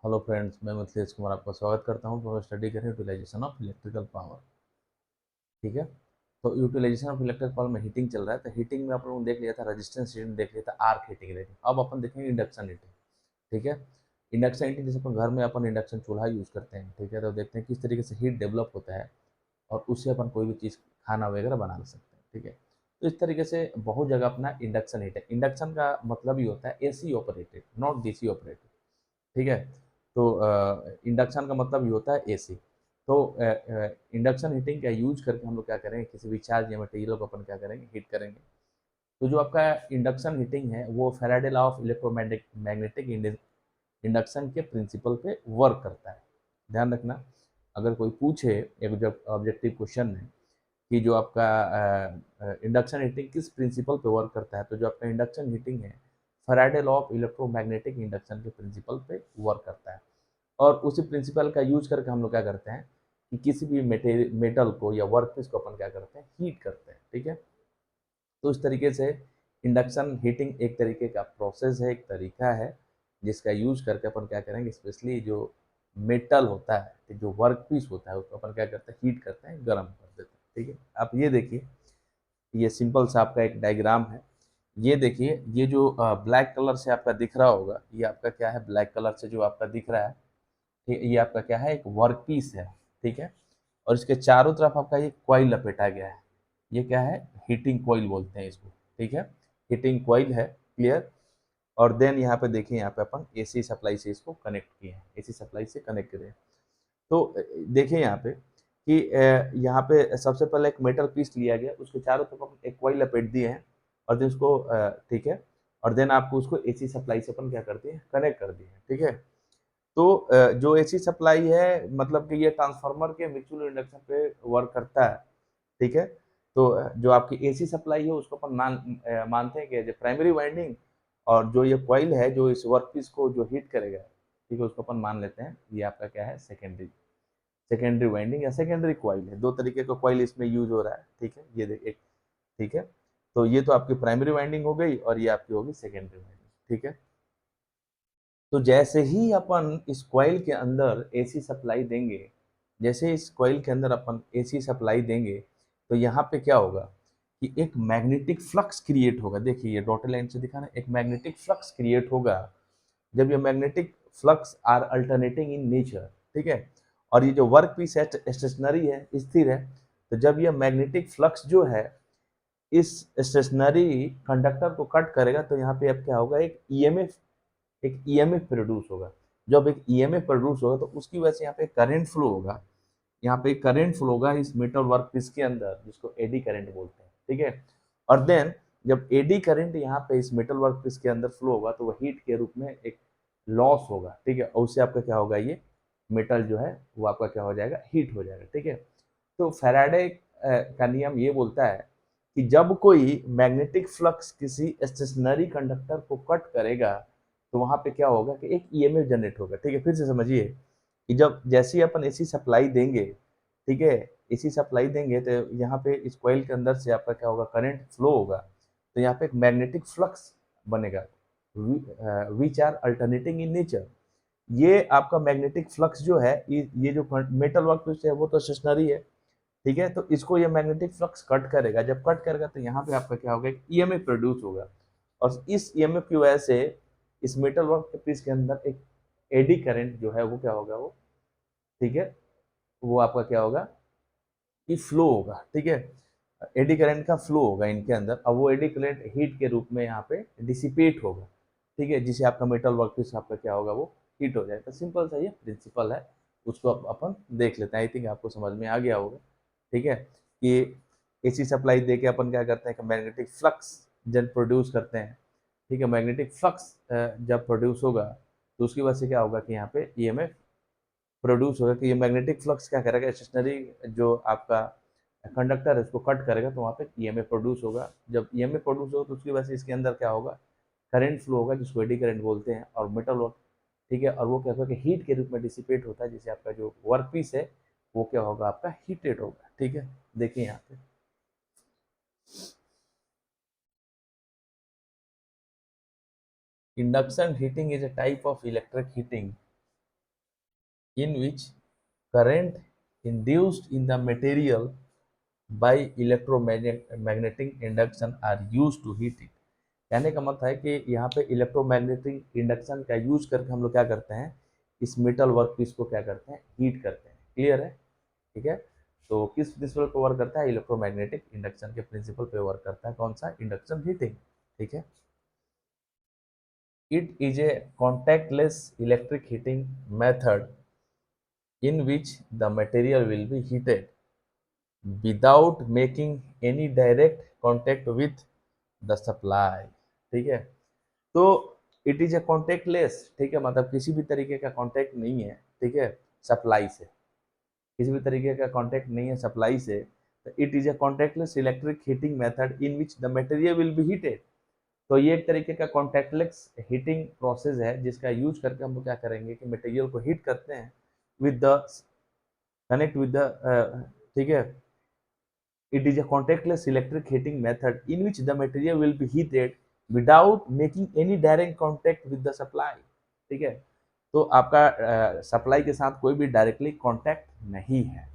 Hello friends, मैं मिथिलेश कुमार आपका स्वागत करता हूं। तो हम स्टडी करें यूटिलाइजेशन ऑफ इलेक्ट्रिकल पावर। ठीक है। तो यूटिलाइजेशन ऑफ इलेक्ट्रिकल पावर में हीटिंग चल रहा है। तो हीटिंग में आप लोगों ने देख लिया था, रेजिस्टेंस हीटिंग देख लिया था, आर्क हीटिंग देख लिया। अब अपन देखेंगे इंडक्शन हीटिंग। ठीक है। इंडक्शन हीटिंग जैसे अपन घर में अपन इंडक्शन चूल्हा यूज़ करते हैं। ठीक है। तो देखते हैं किस तरीके से हीट डेवलप होता है और उससे अपन कोई भी चीज़ खाना वगैरह बना सकते हैं। ठीक है। तो इस तरीके से बहुत जगह अपना इंडक्शन हीट है। इंडक्शन का मतलब ही होता है AC operated, not DC operated. ठीक है। तो इंडक्शन का मतलब ये होता है एसी। तो इंडक्शन हीटिंग का यूज करके हम लोग क्या करेंगे, किसी भी चार्ज या मटेरियल को अपन क्या करेंगे, हीट करेंगे। तो जो आपका इंडक्शन हीटिंग है वो Faraday law of electromagnetic induction के प्रिंसिपल पे वर्क करता है। ध्यान रखना, अगर कोई पूछे एक जब ऑब्जेक्टिव क्वेश्चन में कि जो आपका इंडक्शन हीटिंग किस प्रिंसिपल पे वर्क करता है, तो जो आपका इंडक्शन हीटिंग है Faraday law of electromagnetic induction के प्रिंसिपल पे वर्क करता है। और उसी प्रिंसिपल का यूज करके हम लोग क्या करते हैं कि किसी भी मेटल को या वर्कपीस को अपन क्या करते हैं, हीट करते हैं। ठीक है। तो इस तरीके से इंडक्शन हीटिंग एक तरीके का प्रोसेस है, एक तरीका है जिसका यूज करके अपन क्या करेंगे, स्पेशली जो मेटल होता है, जो वर्कपीस होता है, उसको अपन क्या करते हैं, हीट करते हैं, गर्म कर देते हैं। ठीक है। आप ये देखिए, ये सिंपल सा आपका एक डायग्राम है। ये देखिए, ये जो ब्लैक कलर से आपका दिख रहा होगा, ये आपका क्या है, ब्लैक कलर से जो आपका दिख रहा है, ये आपका क्या है, एक वर्क पीस है। ठीक है। और इसके चारों तरफ आपका ये कॉइल लपेटा गया है। ये क्या है, हीटिंग कॉइल बोलते हैं इसको। ठीक है। हीटिंग कॉइल है, क्लियर। और देन यहाँ पे देखिए, यहाँ पे अपन एसी सप्लाई से इसको कनेक्ट किए हैं, एसी सप्लाई से कनेक्ट करें। तो देखिए यहाँ पे कि यहाँ पे सबसे पहले एक मेटल पीस लिया गया, उसके चारों तरफ अपन एक कॉइल लपेट दिए हैं। और देन उसको ठीक है, और देन आपको उसको एसी सप्लाई से अपन क्या करते हैं, कनेक्ट कर दिए हैं। ठीक है। तो जो एसी सप्लाई है, मतलब कि ये ट्रांसफार्मर के म्यूचुअल इंडक्शन पे वर्क करता है। ठीक है। तो जो आपकी एसी सप्लाई है उसको अपन मानते हैं कि जो प्राइमरी वाइंडिंग, और जो ये कॉइल है जो इस वर्कपीस को जो हीट करेगा, ठीक है, उसको अपन मान लेते हैं ये आपका क्या है, सेकेंडरी सेकेंडरी वाइंडिंग या सेकेंडरी कॉइल है। दो तरीके का कॉइल इसमें यूज हो रहा है। ठीक है, ये देखिए। ठीक है। तो ये तो आपकी प्राइमरी वाइंडिंग हो गई और ये आपकी होगी सेकेंडरी वाइंडिंग। ठीक है। तो जैसे ही अपन इस कॉइल के अंदर एसी सप्लाई देंगे, जैसे इस कॉइल के अंदर अपन एसी सप्लाई देंगे, तो यहाँ पे क्या होगा कि एक मैग्नेटिक फ्लक्स क्रिएट होगा। देखिए, ये डॉटेड लाइन से दिखाना, एक मैग्नेटिक फ्लक्स क्रिएट होगा। जब ये magnetic flux are alternating in nature, ठीक है, और ये जो वर्क पीस है स्टेशनरी है, स्थिर है। तो जब ये मैग्नेटिक फ्लक्स जो है इस स्टेशनरी कंडक्टर को कट करेगा, तो यहाँ पे अब क्या होगा, एक ईएमएफ प्रोड्यूस होगा। जब एक ईएमएफ प्रोड्यूस होगा तो उसकी वजह से यहाँ पे करंट फ्लो होगा। यहाँ पे करंट फ्लो होगा इस मेटल वर्क पीस के अंदर, जिसको एडी करंट बोलते हैं। ठीक है। और देन जब एडी करंट यहाँ पे इस मेटल वर्क पीस के अंदर फ्लो होगा, तो वह हीट के रूप में एक लॉस होगा। ठीक है। और उससे आपका क्या होगा, ये मेटल जो है वो आपका क्या हो जाएगा, हीट हो जाएगा। ठीक है। तो फैराडे का नियम ये बोलता है कि जब कोई मैग्नेटिक फ्लक्स किसी स्टेशनरी कंडक्टर को कट करेगा, तो वहां पे क्या होगा कि एक ईएमएफ जनरेट होगा। ठीक है। फिर से समझिए कि जब जैसे ही अपन एसी सप्लाई देंगे, ठीक है, एसी सप्लाई देंगे, तो यहाँ पे इस कॉइल के अंदर से आपका क्या होगा, करंट फ्लो होगा। तो यहाँ पे एक मैग्नेटिक फ्लक्स बनेगा, which are alternating in nature. ये आपका मैग्नेटिक फ्लक्स जो है, ये जो मेटल वर्क है वो तो स्टेशनरी है। ठीक है। तो इसको ये मैग्नेटिक फ्लक्स कट करेगा, जब कट करेगा तो यहाँ पे आपका क्या होगा, एक ईएमएफ प्रोड्यूस होगा। और इस ईएमएफ की वजह से इस मेटल वर्क के पीस के अंदर एक एडी करंट जो है वो क्या होगा, वो, ठीक है, वो आपका क्या होगा कि फ्लो होगा। ठीक है। एडी करंट का फ्लो होगा इनके अंदर। अब वो एडी करंट हीट के रूप में यहाँ पे डिसिपेट होगा। ठीक है। जिसे आपका मेटल वर्क पीस आपका क्या होगा, वो हीट हो जाएगा। सिंपल सा ये प्रिंसिपल है, उसको अपन देख लेते हैं। आई थिंक आपको समझ में आ गया होगा। ठीक है। कि एसी सप्लाई दे के अपन क्या करते हैं कि मैग्नेटिक फ्लक्स जब प्रोड्यूस करते हैं। ठीक है। मैग्नेटिक फ्लक्स जब प्रोड्यूस होगा, तो उसकी वजह से क्या होगा कि यहाँ पे ईएमएफ प्रोड्यूस होगा। कि ये मैग्नेटिक फ्लक्स क्या करेगा, स्टेशनरी जो आपका कंडक्टर है उसको कट करेगा, तो वहाँ पे ईएमएफ प्रोड्यूस होगा। जब ईएमएफ प्रोड्यूस होगा तो उसकी वजह से इसके अंदर क्या होगा, करंट फ्लो होगा, जिसको एडी करंट बोलते हैं, और मेटल वर्क। ठीक है। और वो क्या होगा कि हीट के रूप में डिसिपेट होता है, जिससे आपका जो वर्क पीस है वो क्या होगा, आपका हीटेड होगा। ठीक है। देखिए यहाँ पे induction heating is a type of electric heating in which current induced in the material by electromagnetic induction are used to heat it। कहने का मतलब है कि यहाँ पे इलेक्ट्रोमैग्नेटिक इंडक्शन का यूज करके हम लोग क्या करते हैं, इस मेटल वर्क पीस को क्या करते हैं, हीट करते हैं। क्लियर है? ठीक है। तो किस प्रिंसिपल पे वर्क करता है, इलेक्ट्रोमैग्नेटिक इंडक्शन के प्रिंसिपल पे वर्क करता है। कौन सा? Induction heating. ठीक है। It is a contactless electric heating method in which the material will be heated without making any direct contact with the supply। ठीक है। तो इट इज ए कॉन्टेक्टलेस, ठीक है, मतलब किसी भी तरीके का कॉन्टेक्ट नहीं है, ठीक है, सप्लाई से, किसी भी तरीके का कॉन्टेक्ट नहीं है सप्लाई से। तो it is a contact lens electric heating method in which the material will be heated. तो ये एक तरीके का कॉन्टेक्टलेस हीटिंग प्रोसेस है जिसका यूज करके हम लोग क्या करेंगे कि मटेरियल को हीट करते हैं with the connect with the, ठीक है, it is a contactless electric heating method in which the material will be heated without making any direct contact with the supply। ठीक है। तो आपका सप्लाई के साथ कोई भी डायरेक्टली कांटेक्ट नहीं है,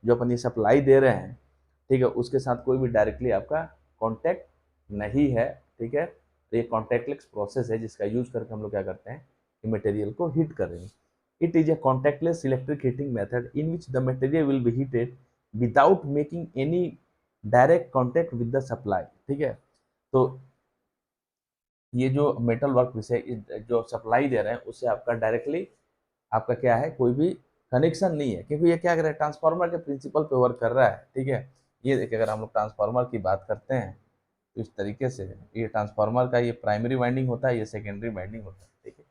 जो अपन ये सप्लाई दे रहे हैं, ठीक है, उसके साथ कोई भी डायरेक्टली आपका कांटेक्ट नहीं है। ठीक है। तो ये कॉन्टैक्टलेस प्रोसेस है जिसका यूज करके हम लोग क्या करते हैं कि मटेरियल को हीट कर रहे हैं। It is a contactless electric heating method in which the material will be heated without making any direct contact with the supply. ठीक है। तो ये जो मेटल वर्क विषय जो सप्लाई दे रहे हैं उससे आपका डायरेक्टली आपका क्या है, कोई भी कनेक्शन नहीं है, क्योंकि ये क्या कर रहा है, ट्रांसफार्मर के प्रिंसिपल पे वर्क कर रहा है। ठीक है। ये देखिए, अगर हम लोग ट्रांसफार्मर की बात करते हैं तो इस तरीके से ये ट्रांसफार्मर का ये प्राइमरी वाइंडिंग होता है, ये सेकेंडरी वाइंडिंग होता है। ठीक है।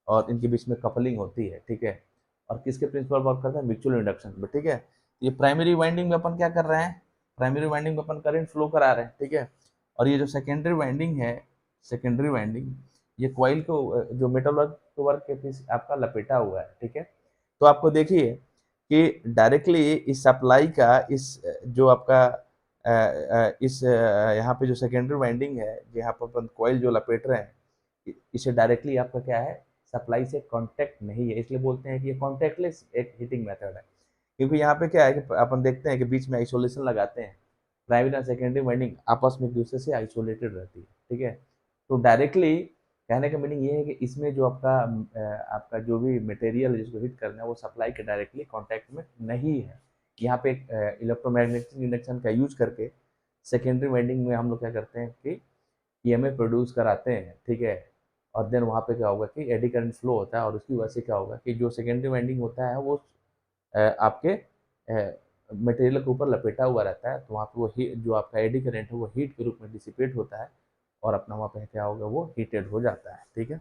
और इनके बीच में कपलिंग होती है। ठीक है। और किसके प्रिंसिपल वर्क करता है, म्यूचुअल इंडक्शन पे। ठीक है। ये प्राइमरी वाइंडिंग में अपन क्या कर रहे हैं, प्राइमरी वाइंडिंग में अपन करंट फ्लो करा रहे हैं। ठीक है। और ये जो सेकेंडरी वाइंडिंग है, सेकेंडरी वाइंडिंग, ये कॉइल को जो मेटल वर्क के पीस आपका लपेटा हुआ है। ठीक है। तो आपको देखिए कि डायरेक्टली इस सप्लाई का इस जो आपका इस यहाँ पे जो सेकेंडरी वाइंडिंग है, यहाँ पर अपन कॉइल जो लपेट रहे हैं, इसे डायरेक्टली आपका क्या है, सप्लाई से कांटेक्ट नहीं है, इसलिए बोलते हैं कि ये कॉन्टैक्टलेस एक हीटिंग मेथड है। क्योंकि यहाँ पे क्या है कि अपन देखते हैं कि बीच में आइसोलेशन लगाते हैं, प्राइमरी और सेकेंडरी वाइंडिंग आपस में एक दूसरे से आइसोलेटेड रहती है। ठीक है। तो डायरेक्टली कहने का मीनिंग ये है कि इसमें जो आपका जो भी मटेरियल है जिसको हीट करना है वो सप्लाई के डायरेक्टली कांटेक्ट में नहीं है। यहाँ पे एक इलेक्ट्रोमैग्नेटिक इंडक्शन का यूज करके सेकेंडरी वाइंडिंग में हम लोग क्या करते हैं कि ईएमएफ प्रोड्यूस कराते हैं। ठीक है। और देन वहाँ पे क्या होगा कि एडी करंट फ्लो होता है, और उसकी वजह से क्या होगा कि जो सेकेंडरी वाइंडिंग होता है वो आपके मटेरियल के ऊपर लपेटा हुआ रहता है। तो वहाँ पे वो जो आपका एडी करंट है वो हीट के रूप में डिसिपेट होता है, और अपना वहाँ पे क्या होगा, वो हीटेड हो जाता है। ठीक है।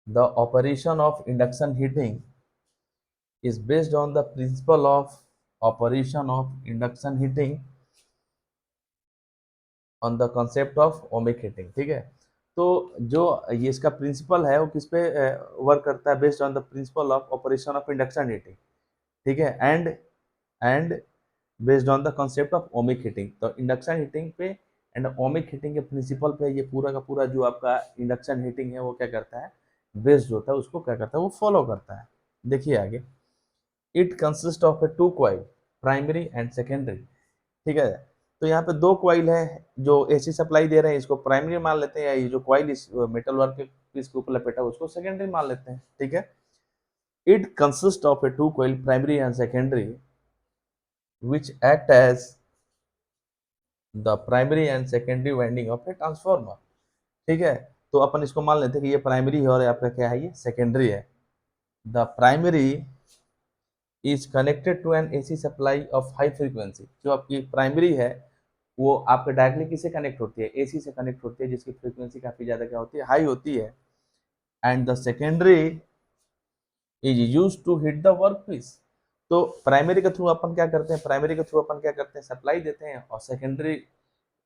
The operation of induction heating is based on the principle of operation of induction heating on the concept of ohmic heating। ठीक है। तो जो ये इसका प्रिंसिपल है वो किस पे वर्क करता है, based on the principle of operation of induction heating. ठीक है। And based on the concept of ohmic heating. तो इंडक्शन हीटिंग पे एंड ओमिक हीटिंग के प्रिंसिपल पे ये पूरा का पूरा जो आपका इंडक्शन हीटिंग है वो क्या करता है, बेस्ड होता है, उसको क्या करता है, वो फॉलो करता है। देखिए आगे, it consist of a two coil, primary and secondary. ठीक है। तो यहाँ पे दो कॉइल है जो एसी सप्लाई दे रहे हैं, इसको प्राइमरी मान लेते हैं, या ये जो कॉइल इस मेटल वर्क के पीस के ऊपर लपेटा है उसको सेकेंडरी मान लेते हैं। ठीक है। It consist of a two coil primary and secondary which act as the primary and secondary winding of a transformer। ठीक है। तो अपन इसको मान लेते हैं कि ये प्राइमरी है और आपका क्या है, ये सेकेंडरी है। The primary is connected to an AC supply of high frequency. जो आपकी प्राइमरी है वो आपके डायरेक्टली किससे कनेक्ट होती है, एसी से कनेक्ट होती है, जिसकी फ्रीक्वेंसी काफी ज्यादा क्या होती है, हाई होती है। And the secondary is use to hit the work piece. तो प्राइमरी के थ्रू अपन क्या करते हैं, प्राइमरी के थ्रू अपन क्या करते हैं, सप्लाई देते हैं, और सेकेंडरी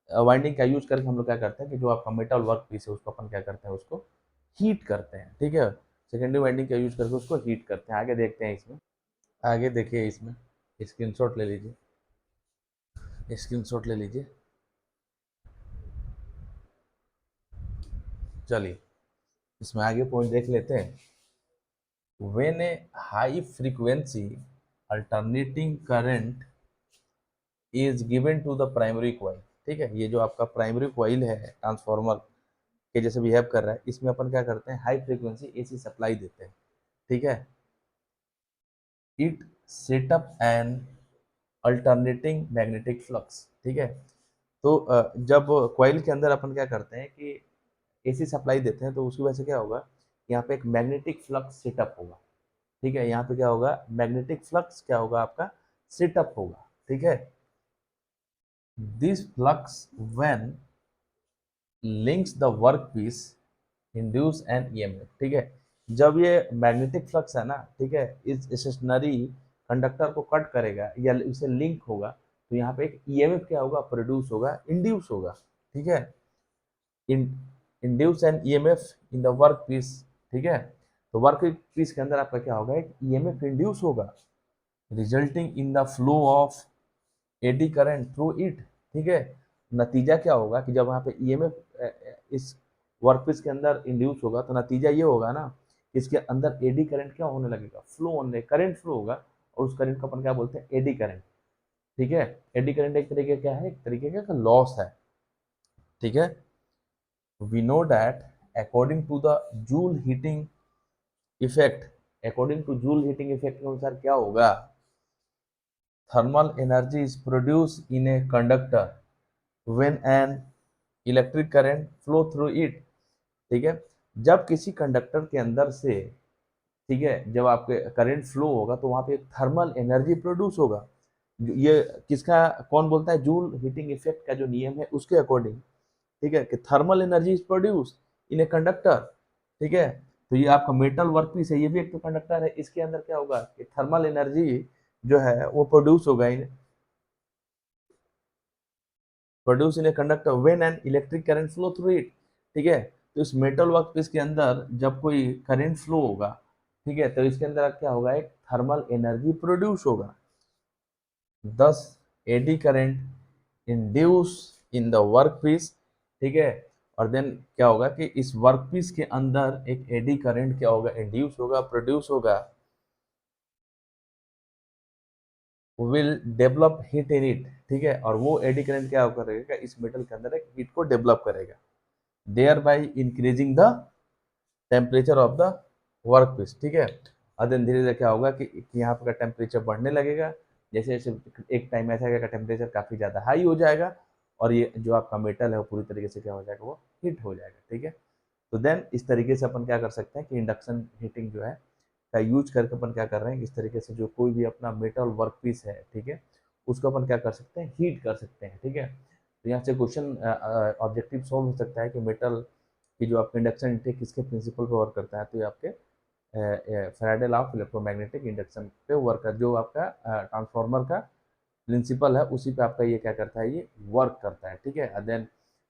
वाइंडिंग का यूज करके हम लोग क्या करते हैं कि जो आपका मेटल वर्क पीस है उसको अपन क्या करते हैं, उसको हीट करते हैं। ठीक है। सेकेंडरी वाइंडिंग का यूज करके उसको हीट करते हैं। आगे देखते हैं इसमें, आगे देखिए इसमें, स्क्रीनशॉट ले लीजिए, स्क्रीनशॉट ले लीजिए। चलिए इसमें आगे पॉइंट देख लेते हैं। When a high frequency alternating current is given to the primary coil, ठीक है, ये जो आपका प्राइमरी कॉइल है ट्रांसफार्मर के जैसे बिहेव कर रहा है, इसमें अपन क्या करते हैं, हाई फ्रीक्वेंसी एसी सप्लाई देते हैं, ठीक है। It setup N alternating magnetic flux, ठीक है। तो जब कॉइल के अंदर अपन क्या करते हैं कि एसी सप्लाई देते हैं, तो उसकी वजह से क्या होगा, यहाँ पे एक मैग्नेटिक फ्लक्स सेटअप होगा, ठीक है। यहाँ पे क्या होगा, मैग्नेटिक फ्लक्स क्या होगा आपका, सेटअप होगा, ठीक है। This flux when links the workpiece induce an EMF, ठीक है। जब ये मैग्नेटिक फ्लक्स है ना, ठीक है, इस स्टेशनरी कंडक्टर को कट करेगा या उसे लिंक होगा, तो यहाँ पे एक ईएमएफ क्या होगा, प्रोड्यूस होगा, इंड्यूस होगा, ठीक है। Induce an EMF in the work piece, ठीक है। तो वर्क पीस के अंदर आपका क्या होगा, एक ईएमएफ इंड्यूस होगा, resulting in the flow of eddy current through it, ठीक है। नतीजा क्या होगा कि जब वहाँ पे ईएमएफ इस वर्कपीस के अंदर इंड्यूस होगा, तो नतीजा ये होगा ना, इसके अंदर एडी करंट क्या होने लगेगा, फ्लो होने, करंट फ्लो होगा, और उस करंट को अपन क्या बोलते हैं, एडी करंट, ठीक है। एडी करंट एक तरीके क्या है, एक तरीके का लॉस है, ठीक है। We know that according to the Joule heating effect, according to Joule heating effect के अनुसार क्या होगा, thermal energy is produced in a conductor when an electric current flow through it, ठीक है। जब किसी कंडक्टर के अंदर से, ठीक है, जब आपके करंट फ्लो होगा, तो वहां पे एक थर्मल एनर्जी प्रोड्यूस होगा। ये किसका, कौन बोलता है, जूल हीटिंग इफेक्ट का जो नियम है उसके अकॉर्डिंग, ठीक है, कि thermal energy is produce in a conductor, ठीक है। तो ये आपका मेटल वर्कपीस है, ये भी एक तो कंडक्टर है, इसके अंदर क्या होगा कि थर्मल एनर्जी जो है वो प्रोड्यूस होगा, produce in a conductor when an electric current flow through it, ठीक है। तो इस मेटल वर्कपीस के अंदर जब कोई करंट फ्लो होगा, ठीक है, तो इसके अंदर क्या होगा, एक थर्मल एनर्जी प्रोड्यूस होगा, दस eddy current induce in the workpiece, ठीक है। और देन क्या होगा कि इस वर्कपीस के अंदर एक एडी करंट क्या होगा, इंड्यूस होगा, प्रोड्यूस होगा, will develop heat in it, ठीक है। और वो एडी करंट क्या करेगा, इस मेटल के अंदर एक हीट को डेवलप करेगा, thereby increasing the temperature of the work piece, ठीक है। और देन धीरे धीरे क्या होगा कि यहाँ पर टेम्परेचर बढ़ने लगेगा, जैसे जैसे एक टाइम ऐसा आएगा कि टेम्परेचर काफ़ी ज़्यादा हाई हो जाएगा, और ये जो आपका मेटल है वो पूरी तरीके से क्या हो जाएगा, वो हीट हो जाएगा, ठीक है। तो देन इस तरीके से अपन क्या कर सकते हैं कि इंडक्शन हीटिंग जो है का यूज करके अपन क्या कर रहे हैं, इस तरीके से जो कोई भी अपना मेटल वर्क पीस है, ठीक है, उसको अपन क्या कर सकते हैं, हीट कर सकते हैं, ठीक है। तो यहाँ से क्वेश्चन ऑब्जेक्टिव सॉल्व हो सकता है कि मेटल कि जो आपके इंडक्शन हीटिंग किसके प्रिंसिपल पर वर्क करता है, तो ये आपके Faraday law of electromagnetic induction पे वर्क कर, जो आपका ट्रांसफार्मर का प्रिंसिपल है उसी पे आपका ये क्या करता है, ये वर्क करता है, ठीक है। देन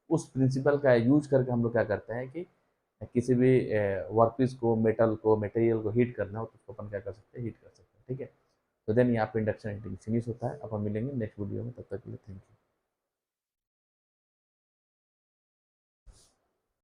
उस प्रिंसिपल का यूज करके हम लोग क्या करते हैं कि किसी भी वर्कपीस को, मेटल को, मटेरियल को हीट करना हो, तो उसको अपन क्या कर सकते हैं, हीट कर सकते हैं, ठीक है। तो देन यहाँ पे इंडक्शन हीटिंग फिनिश होता है। अपन मिलेंगे नेक्स्ट वीडियो में, तब तक के लिए थैंक यू।